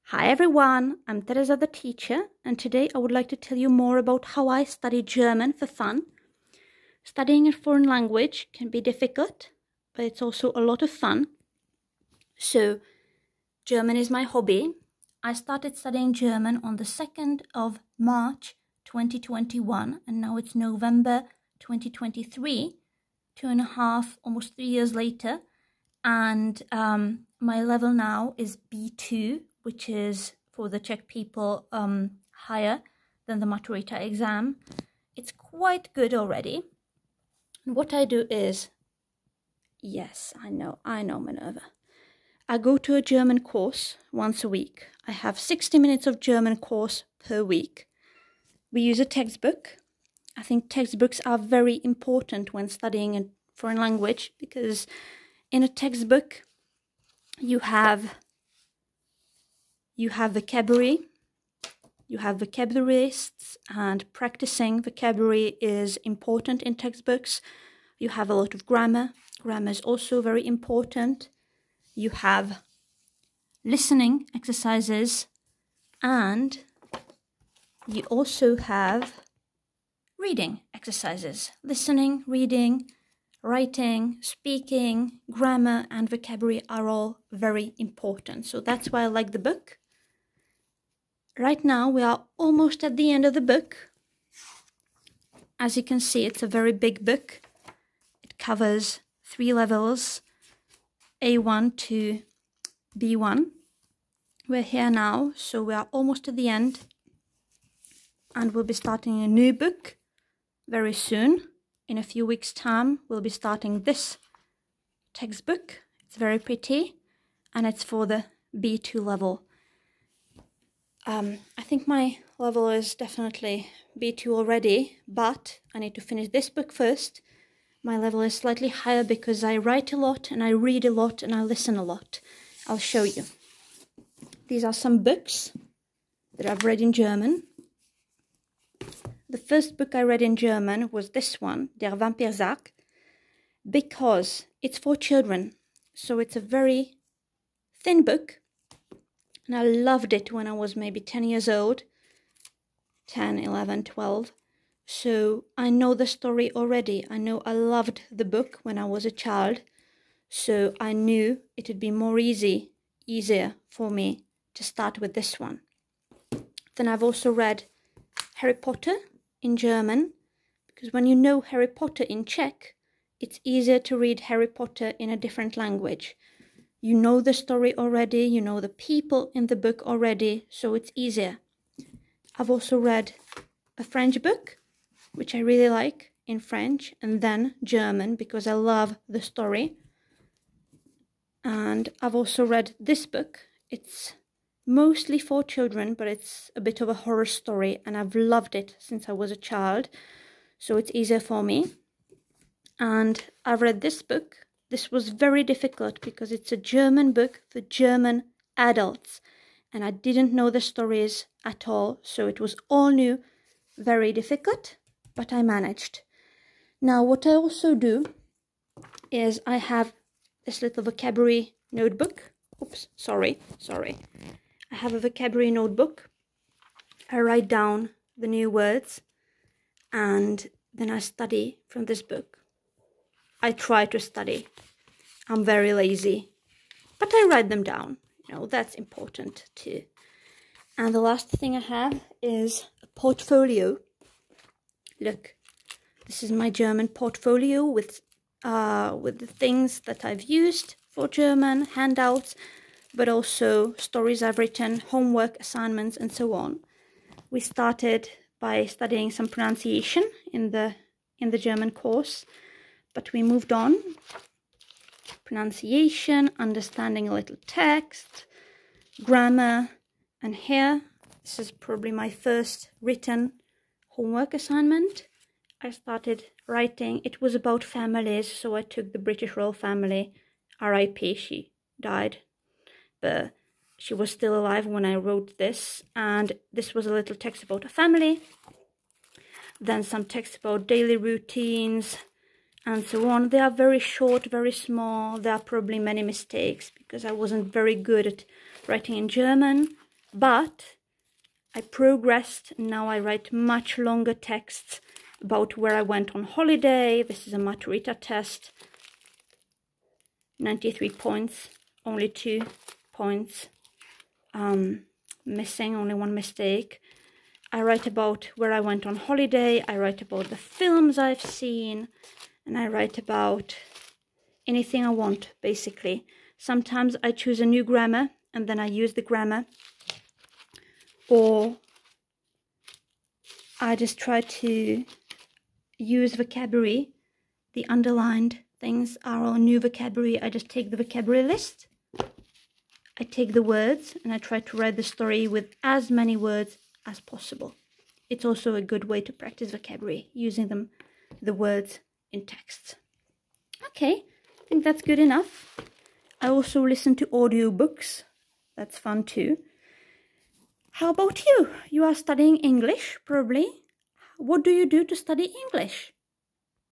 Hi everyone, I'm Tereza the Teacher, and today I would like to tell you more about how I study German for fun. Studying a foreign language can be difficult, but it's also a lot of fun. So, German is my hobby. I started studying German on the 2nd of March 2021, and now it's November 2023, 2.5, almost 3 years later. And my level now is B2, which is, for the Czech people, higher than the Maturita exam. It's quite good already. And what I do is, yes, I know, Minerva. I go to a German course once a week. I have 60 minutes of German course per week. We use a textbook. I think textbooks are very important when studying a foreign language, because in a textbook you have vocabulary, you have vocabulary lists, and practicing vocabulary is important in textbooks. You have a lot of grammar. Grammar is also very important. You have listening exercises, and you also have reading exercises. Listening, reading, writing, speaking, grammar, and vocabulary are all very important. So that's why I like the book. Right now we are almost at the end of the book. As you can see, it's a very big book. It covers 3 levels, A1 to B1. We're here now, so we are almost at the end. And we'll be starting a new book very soon. In a few weeks' time, we'll be starting this textbook. It's very pretty, and it's for the B2 level. I think my level is definitely B2 already, but I need to finish this book first. My level is slightly higher because I write a lot, and I read a lot, and I listen a lot. I'll show you. These are some books that I've read in German. The first book I read in German was this one, Der Vampirsack, because it's for children. So it's a very thin book, and I loved it when I was maybe 10 years old, 10, 11, 12. So I know the story already. I know I loved the book when I was a child, so I knew it would be easier for me to start with this one. Then I've also read Harry Potter in German, because when you know Harry Potter in Czech, it's easier to read Harry Potter in a different language. You know the story already, you know the people in the book already, so it's easier. I've also read a French book, which I really like, in French, and then German, because I love the story. And I've also read this book. It's mostly for children, but it's a bit of a horror story, and I've loved it since I was a child, so it's easier for me. And I've read this book. This was very difficult because it's a German book for German adults, and I didn't know the stories at all, so it was all new, very difficult, but I managed. Now what I also do is I have this little vocabulary notebook. Oops, sorry. I have a vocabulary notebook. I write down the new words, and then I study from this book. I try to study. I'm very lazy, but I write them down. You know, that's important too. And the last thing I have is a portfolio. Look, this is my German portfolio with the things that I've used for German, handouts, but also stories I've written, homework, assignments, and so on. We started by studying some pronunciation in the German course, but we moved on. Pronunciation, understanding a little text, grammar, and here, this is probably my first written homework assignment. I started writing. It was about families, so I took the British royal family. R.I.P. She died, but she was still alive when I wrote this, and this was a little text about a family, then some text about daily routines, and so on. They are very short, very small. There are probably many mistakes because I wasn't very good at writing in German, But I progressed. Now I write much longer texts about where I went on holiday. This is a Maturita test. 93 points, only 2 points. Missing, only 1 mistake. I write about where I went on holiday. I write about the films I've seen. And I write about anything I want, basically. Sometimes I choose a new grammar and then I use the grammar. Or I just try to use vocabulary. The underlined things are all new vocabulary. I just take the vocabulary list. I take the words and I try to write the story with as many words as possible. It's also a good way to practice vocabulary, using the words in text. Okay, I think that's good enough. I also listen to audiobooks. That's fun too. How about you? You are studying English, probably. What do you do to study English?